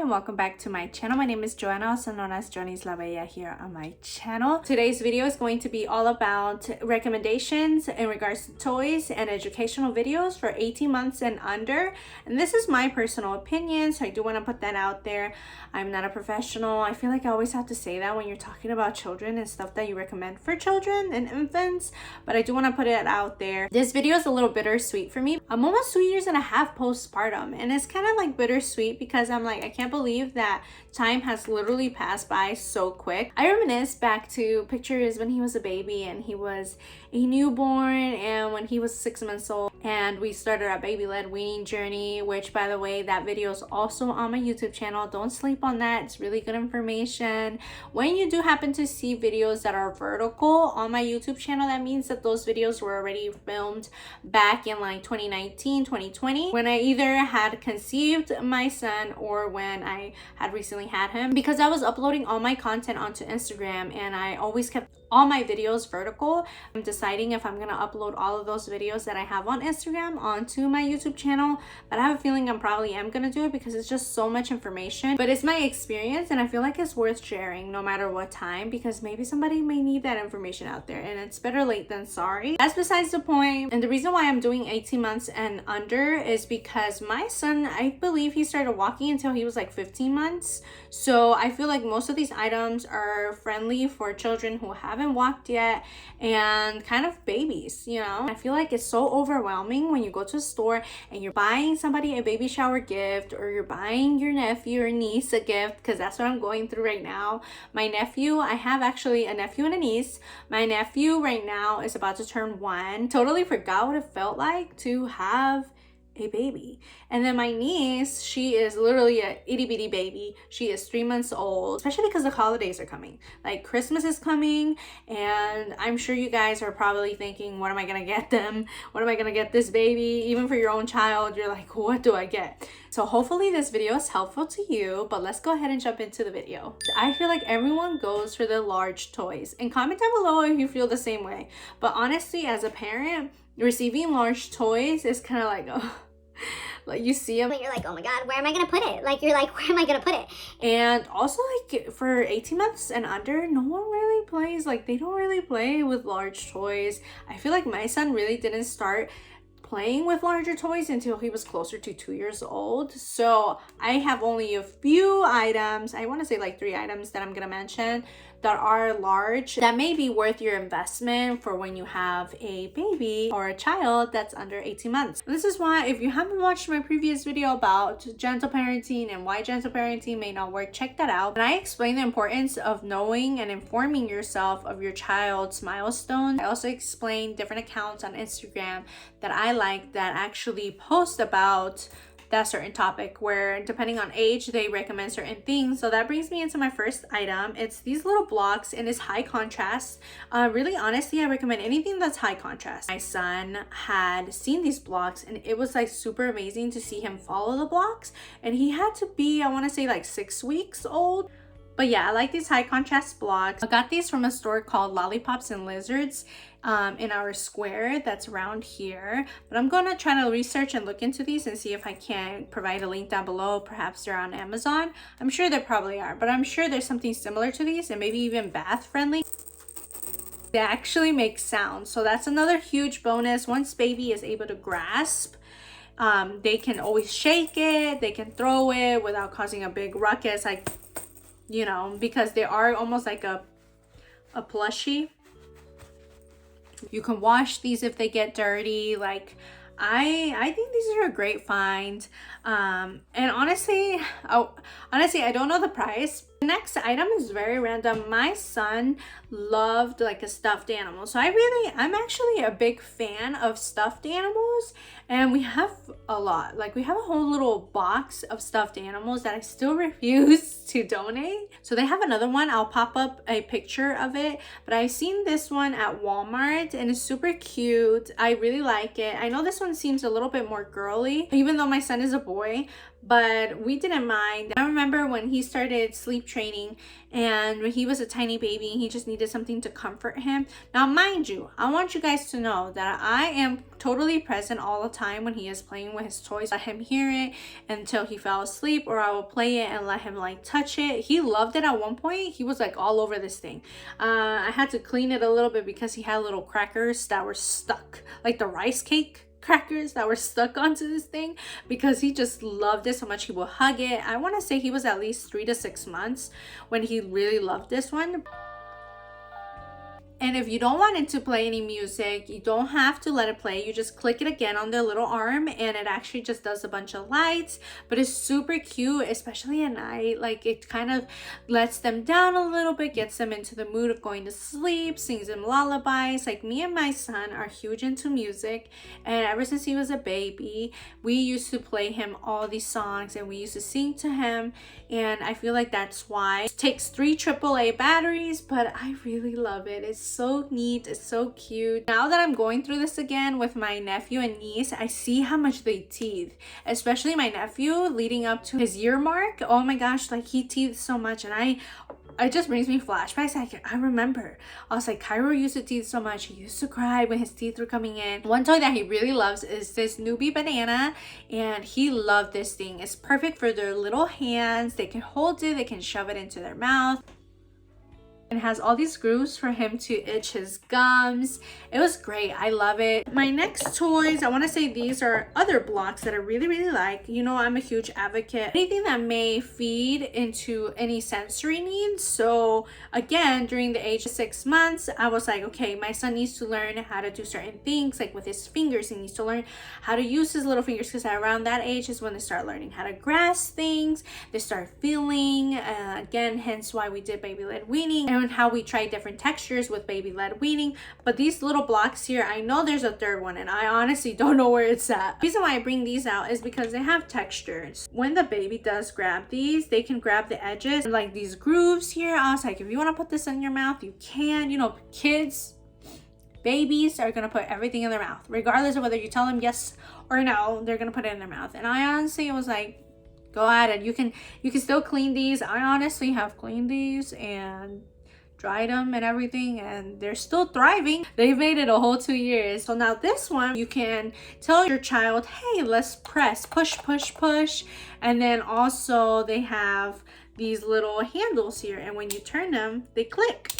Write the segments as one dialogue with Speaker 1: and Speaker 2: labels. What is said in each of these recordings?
Speaker 1: and welcome back to my channel. My name is Johanna, also known as Jonis La Bella here on my channel. Today's video is going to be all about recommendations in regards to toys and educational videos for 18 months and under. And this is my personal opinion, so I do want to put that out there. I'm not a professional. I feel like I always have to say that when you're talking about children and stuff that you recommend for children and infants, but I do want to put it out there. This video is a little bittersweet for me. I'm almost 2 years and a half postpartum, and it's kind of like bittersweet because I'm like, I can't believe that time has literally passed by so quick. I reminisce back to pictures when he was a baby and he was a newborn, and when he was 6 months old, and we started our baby-led weaning journey, which, by the way, that video is also on my YouTube channel. Don't sleep on that. It's really good information. When you do happen to see videos that are vertical on my YouTube channel, that means that those videos were already filmed back in like 2019, 2020, when I either had conceived my son or when I had recently had him, because I was uploading all my content onto Instagram and I always kept all my videos vertical. I'm deciding if I'm gonna upload all of those videos that I have on Instagram onto my YouTube channel, but I have a feeling I probably am gonna do it because it's just so much information. But it's my experience and I feel like it's worth sharing no matter what time, because maybe somebody may need that information out there, and it's better late than sorry. That's besides the point. And the reason why I'm doing 18 months and under is because my son, I believe he started walking until he was like 15 months. So I feel like most of these items are friendly for children who haven't walked yet and kind of babies, you know. I feel like it's so overwhelming when you go to a store and you're buying somebody a baby shower gift, or you're buying your nephew or niece a gift, because that's what I'm going through right now. My nephew, I have actually a nephew and a niece. My nephew right now is about to turn 1. Totally forgot what it felt like to have a baby. And then my niece, she is literally a itty bitty baby. She is 3 months old, especially because the holidays are coming. Like Christmas is coming, and I'm sure you guys are probably thinking, what am I gonna get them? What am I gonna get this baby? Even for your own child, you're like, what do I get? So hopefully this video is helpful to you, but let's go ahead and jump into the video. I feel like everyone goes for the large toys, and comment down below if you feel the same way. But honestly, as a parent, receiving large toys is kind of like, oh, like you see them,
Speaker 2: you're like, oh my god, where am I gonna put it? Like, you're like, where am I gonna put it?
Speaker 1: And also, like, for 18 months and under, no one really plays, like, they don't really play with large toys. I feel like my son really didn't start playing with larger toys until he was closer to 2 years old. So I have only a few items, I want to say like 3 items that I'm gonna mention that are large, that may be worth your investment for when you have a baby or a child that's under 18 months. And this is why, if you haven't watched my previous video about gentle parenting and why gentle parenting may not work, check that out. And I explain the importance of knowing and informing yourself of your child's milestones. I also explain different accounts on Instagram that I like that actually post about that certain topic, where depending on age they recommend certain things. So that brings me into my first item. It's these little blocks, and it's high contrast. Really honestly, I recommend anything that's high contrast. My son had seen these blocks and it was like super amazing to see him follow the blocks, and he had to be, I want to say like 6 weeks old. But yeah, I like these high contrast blocks. I got these from a store called Lollipops and Lizards in our square that's around here. But I'm gonna try to research and look into these and see if I can provide a link down below. Perhaps they're on Amazon. I'm sure they probably are, but I'm sure there's something similar to these, and maybe even bath friendly. They actually make sounds, so that's another huge bonus. Once baby is able to grasp, they can always shake it, they can throw it without causing a big ruckus, like, you know, because they are almost like a plushie. You can wash these if they get dirty. Like, I think these are a great find. And honestly, I don't know the price. The next item is very random. My son loved like a stuffed animal, so I'm actually a big fan of stuffed animals, and we have a lot. Like, we have a whole little box of stuffed animals that I still refuse to donate. So they have another one. I'll pop up a picture of it, but I've seen this one at Walmart and it's super cute. I really like it. I know this one seems a little bit more girly, even though my son is a boy, but we didn't mind. I remember when he started sleep training and when he was a tiny baby, he just needed something to comfort him. Now, mind you, I want you guys to know that I am totally present all the time when he is playing with his toys. Let him hear it until he fell asleep, or I will play it and let him like touch it. He loved it at one point. He was like all over this thing. I had to clean it a little bit because he had little crackers that were stuck, like the rice cake crackers that were stuck onto this thing, because he just loved it so much. He will hug it. I want to say he was at least 3 to 6 months when he really loved this one. And if you don't want it to play any music, you don't have to let it play. You just click it again on the little arm and it actually just does a bunch of lights. But it's super cute, especially at night. Like, it kind of lets them down a little bit, gets them into the mood of going to sleep, sings them lullabies. Like, me and my son are huge into music, and ever since he was a baby, we used to play him all these songs and we used to sing to him. And I feel like that's why it takes 3 AAA batteries, but I really love it. It's so neat. It's so cute. Now that I'm going through this again with my nephew and niece, I see how much they teeth, especially my nephew leading up to his year mark. Oh my gosh, like he teethed so much, and it just brings me flashbacks. I remember, I was like, Cairo used to teeth so much. He used to cry when his teeth were coming in. One toy that he really loves is this newbie banana, and he loved this thing. It's perfect for their little hands. They can hold it, they can shove it into their mouth. It has all these grooves for him to itch his gums. It was great. I love it. My next toys, I want to say these are other blocks that I really like. You know, I'm a huge advocate. Anything that may feed into any sensory needs. So again, during the age of 6 months, I was like, okay, my son needs to learn how to do certain things, like with his fingers. He needs to learn how to use his little fingers, because around that age is when they start learning how to grasp things. They start feeling. Again, hence why we did baby-led weaning, and how we try different textures with baby-led weaning. But these little blocks here, I know there's a third one and I honestly don't know where it's at. The reason why I bring these out is because they have textures. When the baby does grab these, they can grab the edges, and like these grooves here. I was like, if you want to put this in your mouth, you can. You know, kids, babies are gonna put everything in their mouth, regardless of whether you tell them yes or no. They're gonna put it in their mouth. And I honestly was like, go ahead, and you can still clean these. I honestly have cleaned these and dried them and everything, and they're still thriving. They've made it a whole 2 years. So now this one, you can tell your child, hey, let's press, push, and then also they have these little handles here, and when you turn them, they click.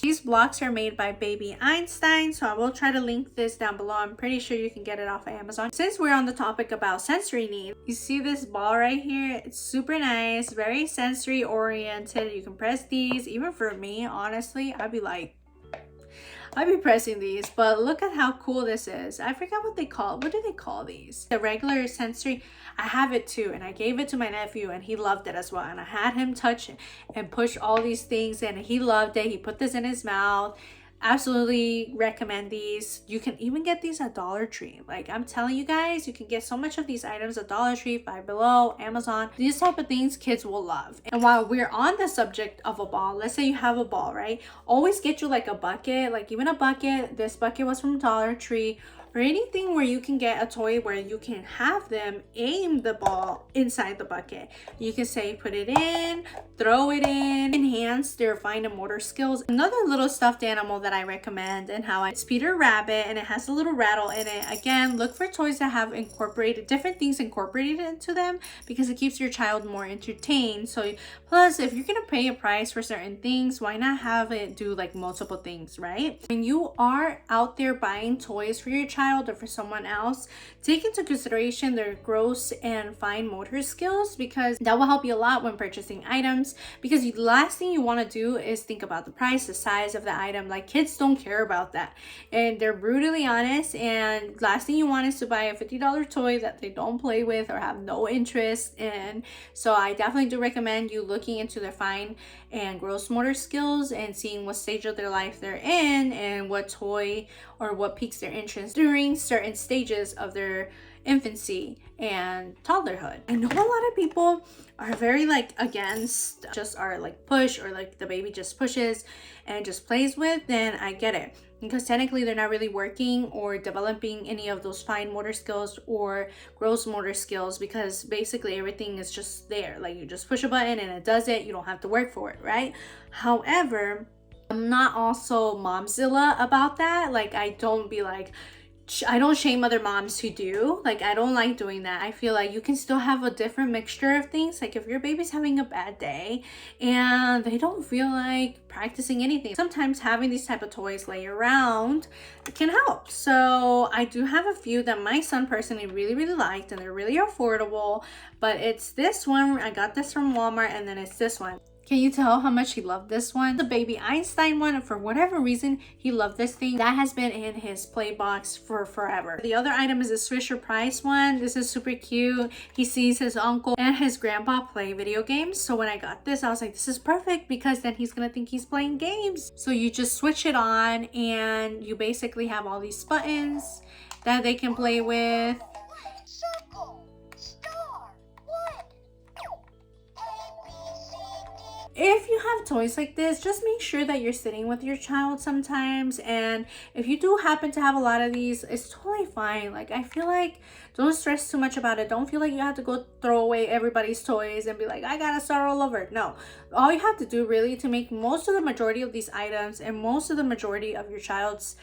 Speaker 1: These blocks are made by Baby Einstein, so I will try to link this down below. I'm pretty sure you can get it off of Amazon. Since we're on the topic about sensory need, you see this ball right here? It's super nice, very sensory oriented. You can press these. Even for me, honestly, I'd be pressing these, but look at how cool this is. I forgot what they call it. What do they call these? The regular sensory, I have it too, and I gave it to my nephew and he loved it as well. And I had him touch it and push all these things and he loved it. He put this in his mouth. Absolutely recommend these. You can even get these at Dollar Tree. Like, I'm telling you guys, you can get so much of these items at Dollar Tree, Five Below, Amazon. These type of things kids will love. And while we're on the subject of a ball, let's say you have a ball, right? Always get you like a bucket, like even a bucket. This bucket was from Dollar Tree, or anything where you can get a toy where you can have them aim the ball inside the bucket. You can say put it in, throw it in, enhance their fine and motor skills. Another little stuffed animal that I recommend and how it's Peter Rabbit, and it has a little rattle in it. Again, look for toys that have incorporated different things incorporated into them, because it keeps your child more entertained. So plus, if you're gonna pay a price for certain things, why not have it do like multiple things, right? When you are out there buying toys for your child or for someone else, take into consideration their gross and fine motor skills, because that will help you a lot when purchasing items. Because the last thing you want to do is think about the price, the size of the item. Like, kids don't care about that, and they're brutally honest, and last thing you want is to buy a $50 toy that they don't play with or have no interest in. So I definitely do recommend you looking into their fine and gross motor skills and seeing what stage of their life they're in and what toy or what piques their interest during certain stages of their infancy and toddlerhood. I know a lot of people are very like against just our like push, or like the baby just pushes and just plays with, then I get it, because technically they're not really working or developing any of those fine motor skills or gross motor skills, because basically everything is just there. Like you just push a button and it does it. You don't have to work for it, right? However, I'm not also momzilla about that. Like I don't shame other moms who do. Like I don't like doing that. I feel like you can still have a different mixture of things. Like if your baby's having a bad day and they don't feel like practicing anything, sometimes having these type of toys lay around can help. So I do have a few that my son personally really liked, and they're really affordable. But it's this one. I got this from Walmart, and then it's this one. Can you tell how much he loved this one? The baby Einstein one, for whatever reason, he loved this thing. That has been in his play box for forever. The other item is this Fisher Price one. This is super cute. He sees his uncle and his grandpa play video games. So when I got this, I was like, this is perfect, because then he's gonna think he's playing games. So you just switch it on and you basically have all these buttons that they can play with.
Speaker 3: Circle, star, one,
Speaker 1: If you have toys like this, just make sure that you're sitting with your child sometimes. And if you do happen to have a lot of these, it's totally fine. Like I feel like don't stress too much about it. Don't feel like you have to go throw away everybody's toys and be like, I gotta start all over. No, all you have to do really to make most of the majority of these items and most of the majority of your child's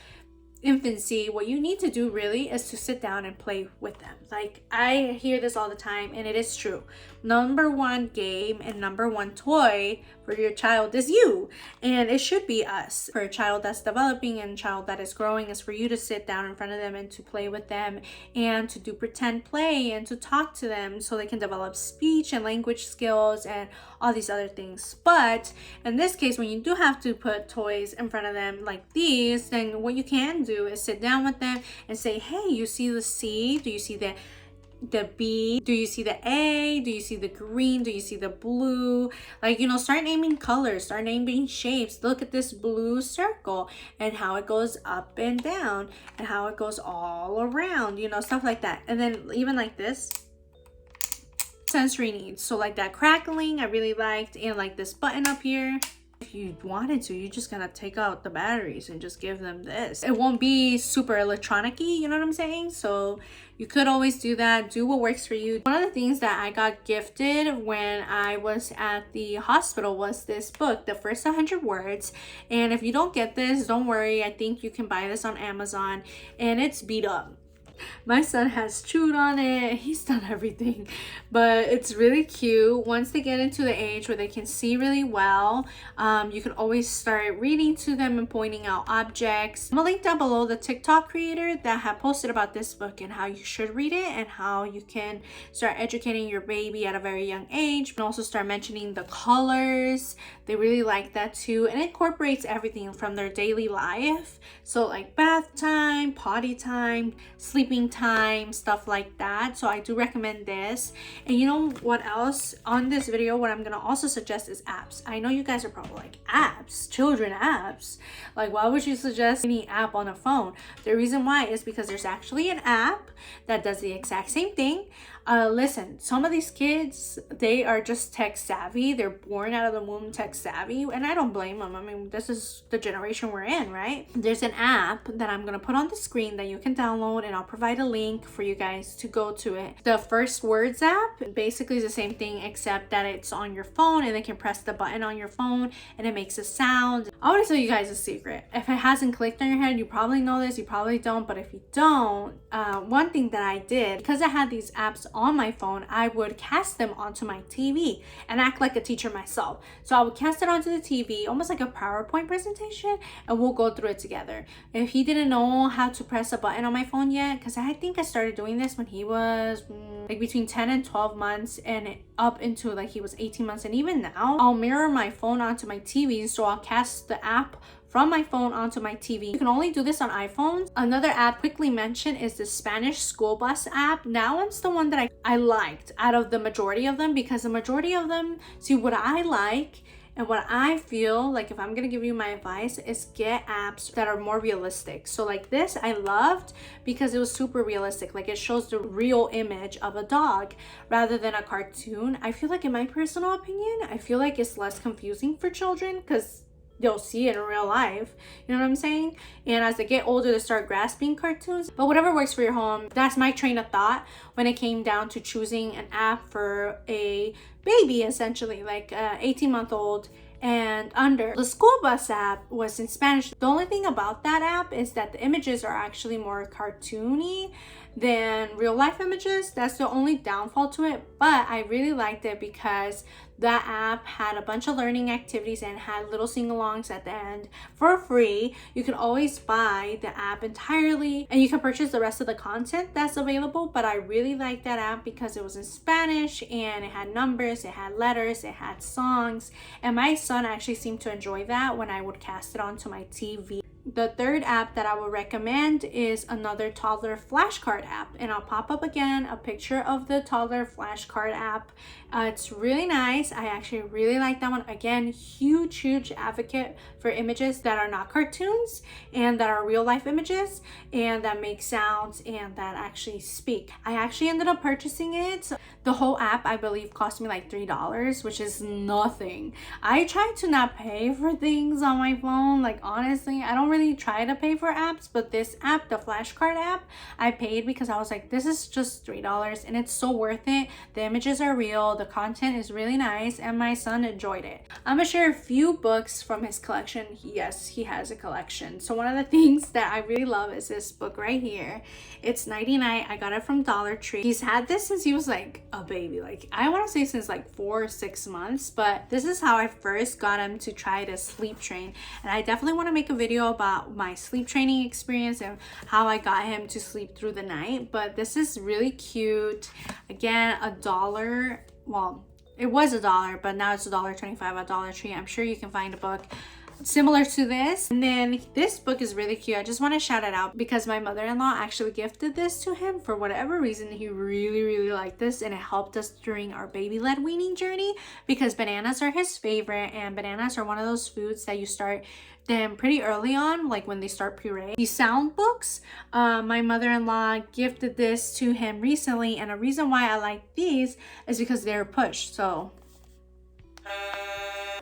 Speaker 1: infancy, what you need to do really is to sit down and play with them. Like I hear this all the time, and it is true. Number one game and number one toy for your child is you, and it should be us. For a child that's developing and a child that is growing, is for you to sit down in front of them and to play with them and to do pretend play and to talk to them so they can develop speech and language skills and all these other things. But in this case, when you do have to put toys in front of them like these, then what you can do is sit down with them and say, hey, you see the C? Do you see the B? Do you see the A? Do you see the green? Do you see the blue? Like, start naming colors, start naming shapes. Look at this blue circle and how it goes up and down and how it goes all around, stuff like that. And then even like this, sensory needs. So like that crackling I really liked, and like this button up here. If you wanted to, you're just gonna take out the batteries and just give them this. It won't be super electronic-y, you know what I'm saying? So you could always do that. Do what works for you. One of the things that I got gifted when I was at the hospital was this book, The First 100 Words. And if you don't get this, don't worry. I think you can buy this on Amazon, and it's beat up. My son has chewed on it. He's done everything, but it's really cute. Once they get into the age where they can see really well, you can always start reading to them and pointing out objects. I'm gonna link down below the TikTok creator that had posted about this book and how you should read it and how you can start educating your baby at a very young age, and also start mentioning the colors. They really like that too, and it incorporates everything from their daily life. So like bath time, potty time, sleeping time, stuff like that. So I do recommend this. And you know what else on this video, what I'm gonna also suggest is apps. I know you guys are probably like, apps, children apps, like why would you suggest any app on a phone? The reason why is because there's actually an app that does the exact same thing. Listen, some of these kids, they are just tech savvy. They're born out of the womb tech savvy, and I don't blame them. I mean, this is the generation we're in, right? There's an app that I'm gonna put on the screen that you can download, and I'll provide a link for you guys to go to it. The First Words app basically is the same thing, except that it's on your phone, and they can press the button on your phone and it makes a sound. I want to tell you guys a secret. If it hasn't clicked on your head, you probably know this, you probably don't, but if you don't, one thing that I did, because I had these apps on my phone, I would cast them onto my TV and act like a teacher myself. So I would cast it onto the TV, almost like a PowerPoint presentation, and we'll go through it together. If he didn't know how to press a button on my phone yet, because I think I started doing this when he was like between 10 and 12 months and up into like he was 18 months, and even now I'll mirror my phone onto my TV, so I'll cast the app from my phone onto my TV. You can only do this on iPhones. Another app quickly mentioned is the Spanish school bus app. That one's the one that I liked out of the majority of them, because the majority of them, see what I like And what I feel like, if I'm gonna give you my advice, is get apps that are more realistic. So like this I loved because it was super realistic. Like it shows the real image of a dog rather than a cartoon. I feel like, in my personal opinion, I feel like it's less confusing for children because they'll see it in real life, you know what I'm saying? And as they get older, they start grasping cartoons. But whatever works for your home. That's my train of thought when it came down to choosing an app for a baby, essentially, like 18-month-old and under. The school bus app was in Spanish. The only thing about that app is that the images are actually more cartoony than real life images. That's the only downfall to it, but I really liked it because that app had a bunch of learning activities and had little sing-alongs at the end for free. You can always buy the app entirely and you can purchase the rest of the content that's available, but I really liked that app because it was in Spanish and it had numbers, it had letters, it had songs, and my son actually seemed to enjoy that when I would cast it onto my TV. The third app that I would recommend is another toddler flashcard app, and I'll pop up again a picture of the toddler flashcard app. It's really nice. I actually really like that one. Again, huge advocate for images that are not cartoons and that are real life images and that make sounds and that actually speak. I actually ended up purchasing it. The whole app, I believe, cost me like $3, which is nothing. I try to not pay for things on my phone. Like, honestly, I don't really try to pay for apps, but this app, the flashcard app, I paid because I was like, this is just $3 and it's so worth it. The images are real, the content is really nice, and my son enjoyed it. I'm gonna share a few books from his collection. Yes, he has a collection. So one of the things that I really love is this book right here. It's Nighty Night. I got it from Dollar Tree. He's had this since he was like a baby. Like, I want to say since like 4 or 6 months, but this is how I first got him to try to sleep train. And I definitely want to make a video about my sleep training experience and how I got him to sleep through the night. But this is really cute. Again, $1. Well, it was $1, but now it's $1.25 at Dollar Tree. I'm sure you can find a book similar to this. And then this book is really cute. I just want to shout it out because my mother-in-law actually gifted this to him. For whatever reason, he really liked this, and it helped us during our baby-led weaning journey because bananas are his favorite, and bananas are one of those foods that you start them pretty early on, like when they start puree. These sound books, my mother-in-law gifted this to him recently, and a reason why I like these is because they're push. So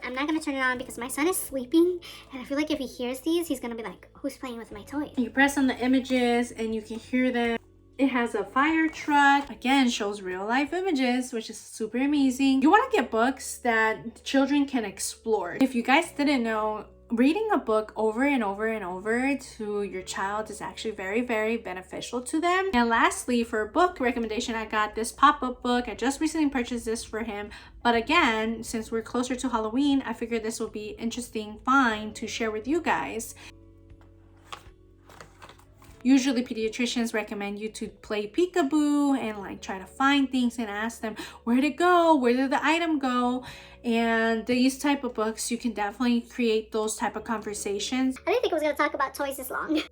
Speaker 2: I'm not gonna turn it on because my son is sleeping, and I feel like if he hears these, he's gonna be like, who's playing with my toys?
Speaker 1: you press on the images and you can hear them. It has a fire truck. Again, shows real life images, which is super amazing. You want to get books that children can explore. If you guys didn't know, reading a book over and over to your child is actually very beneficial to them. And lastly, for a book recommendation, I got this pop-up book. I just recently purchased this for him, but again, since we're closer to Halloween, I figured this will be interesting find to share with you guys. Usually pediatricians recommend you to play peekaboo and like try to find things and ask them, where'd it go? Where did the item go? And these type of books, you can definitely create those type of conversations.
Speaker 2: I didn't think I was gonna talk about toys this long.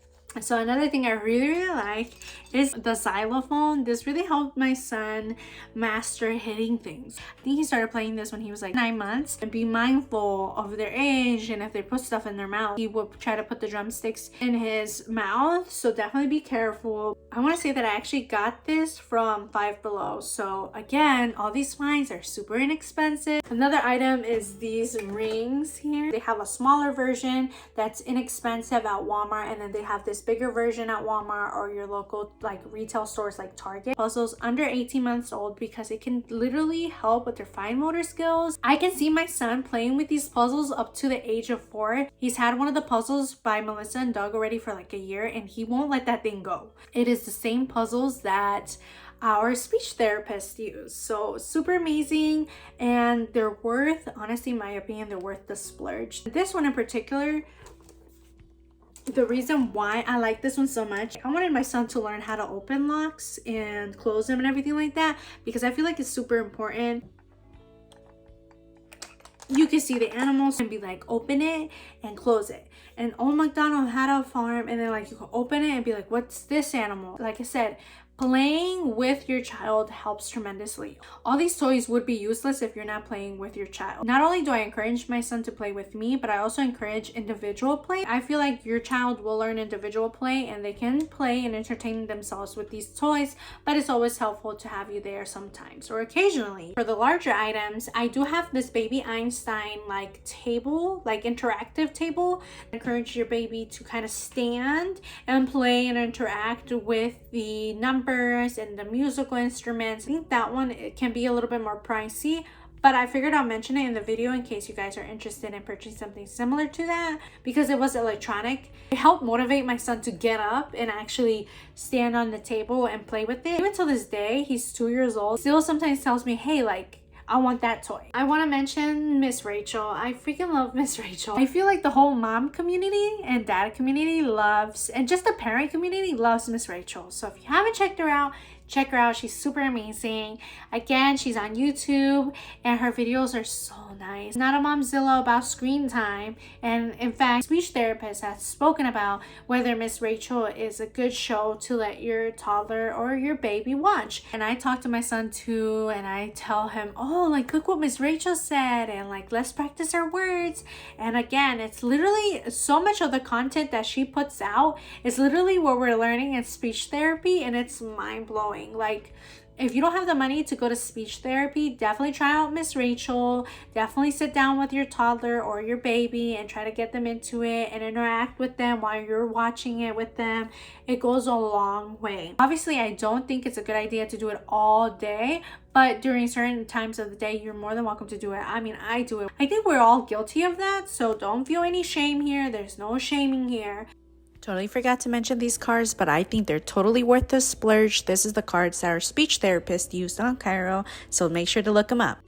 Speaker 1: So another thing I really like is the xylophone. This really helped my son master hitting things. I think he started playing this when he was like 9 months. And be mindful of their age, and if they put stuff in their mouth, he would try to put the drumsticks in his mouth. So definitely be careful. I want to say that I actually got this from Five Below. So again, all these finds are super inexpensive. Another item is these rings here. They have a smaller version that's inexpensive at Walmart, and then they have this bigger version at Walmart or your local like retail stores like Target. Puzzles under 18 months old because it can literally help with their fine motor skills. I can see my son playing with these puzzles up to the age of 4. He's had one of the puzzles by Melissa and Doug already for like a year, and he won't let that thing go. It is the same puzzles that our speech therapist use. So super amazing, and they're worth, honestly, in my opinion, they're worth the splurge. This one in particular, the reason why I like this one so much, I wanted my son to learn how to open locks and close them and everything like that, because I feel like it's super important. You can see the animals and be like, open it and close it. And Old MacDonald had a farm, and then like you can open it and be like, what's this animal? Like I said, Playing with your child helps tremendously. All these toys would be useless if you're not playing with your child. Not only do I encourage my son to play with me, but I also encourage individual play. I feel like your child will learn individual play and they can play and entertain themselves with these toys, but it's always helpful to have you there sometimes or occasionally. For the larger items, I do have this baby Einstein like table, like interactive table. I encourage your baby to kind of stand and play and interact with the numbers and the musical instruments. I think that one, it can be a little bit more pricey, but I figured I'll mention it in the video in case you guys are interested in purchasing something similar to that because it was electronic. It helped motivate my son to get up and actually stand on the table and play with it. Even till this day, he's 2 years old, still sometimes tells me, hey, like, I want that toy. I want to mention Miss Rachel. I freaking love Miss Rachel. I feel like the whole mom community and dad community loves, and just the parent community loves Miss Rachel. So if you haven't checked her out, check her out. She's super amazing. Again, she's on YouTube and her videos are so nice. Not a momzilla about screen time. And in fact, speech therapist has spoken about whether Miss Rachel is a good show to let your toddler or your baby watch. And I talk to my son too and I tell him, oh, like look what Miss Rachel said and like let's practice our words. And again, it's literally so much of the content that she puts out is literally what we're learning in speech therapy, and it's mind-blowing. Like if you don't have the money to go to speech therapy, definitely try out Miss Rachel. Definitely sit down with your toddler or your baby and try to get them into it and interact with them while you're watching it with them. It goes a long way. Obviously, I don't think it's a good idea to do it all day, but during certain times of the day, you're more than welcome to do it. I mean, I do it. I think we're all guilty of that, so don't feel any shame here. There's no shaming here. Totally forgot to mention these cards, but I think they're totally worth the splurge. This is the cards that our speech therapist used on Cairo, so make sure to look them up.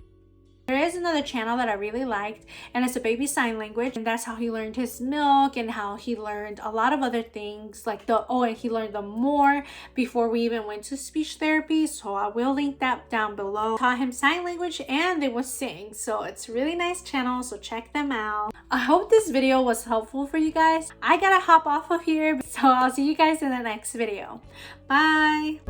Speaker 1: There is another channel that I really liked, and it's a baby sign language, and that's how he learned his milk and how he learned a lot of other things like and he learned the more before we even went to speech therapy, so I will link that down below. Taught him sign language and they would sing, so it's a really nice channel, so check them out. I hope this video was helpful for you guys. I gotta hop off of here, so I'll see you guys in the next video. Bye.